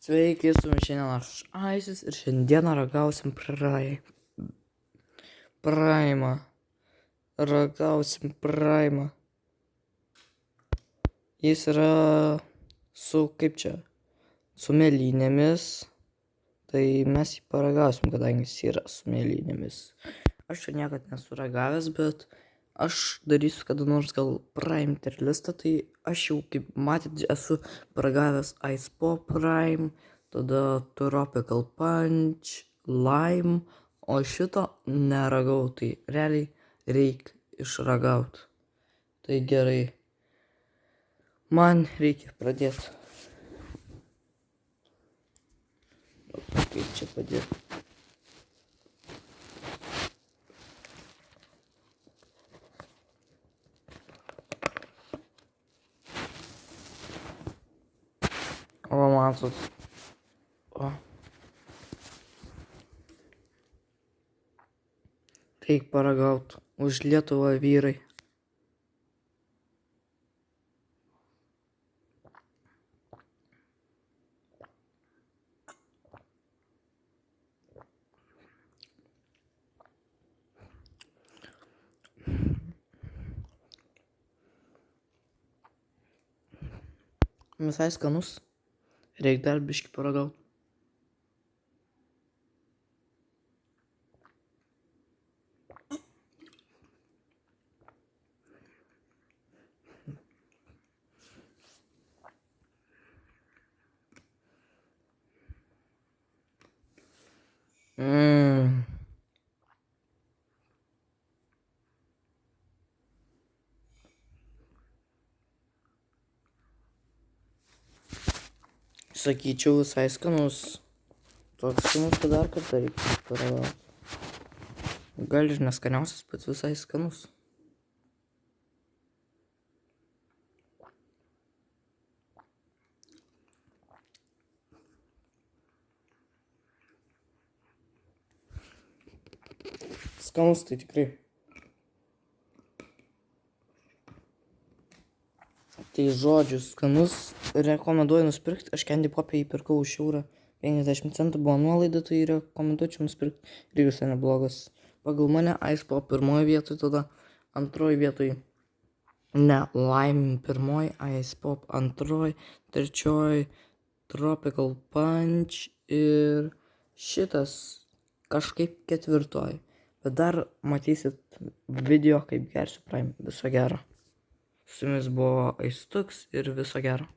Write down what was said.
Sveiki, su jumis šiandien aš Aisis ir šiandieną ragausim Praimą. Ragausim Praimą. Jis yra su mėlynėmis. Tai mes jį paragausim, kadangi jis yra su mėlynėmis. Aš čia niekad nesu ragavęs, bet aš darysiu kada nors gal Prime tier listą. Tai aš jau, kaip matėt, esu paragavęs Ice Pop Prime, tada Tropical Punch, Lime, o šito neragau, tai realiai reikia išragaut. Tai gerai, man reikia pradėti. Kaip čia padėti? O, matot. O. Reik paragaut. Už Lietuvą, vyrai. Visai skanus. Reik dar biškį paragaut. Sakyčiau, visai skanus. Toks skanus, kad dar kartą reikia paragaut. Gal ir neskaniausias, bet visai skanus. Skanus tai tikrai. Tai žodžiu, skanus. Rekomenduoju nusipirkti. Aš Candy Pop'e įpirkau už €1,50 buvo nuolaida, tai rekomenduočiau nusipirkti. Ir visai neblogas. Pagal mane Ice Pop pirmoji vietoj, tada antroji vietoj. Ne, Lime pirmoji, Ice Pop antroji, trečioji Tropical Punch ir šitas kažkaip ketvirtoji. Bet dar matysit video, kaip gersiu Prime. Viso gero. Su jumis buvo Aistuks ir viso gero.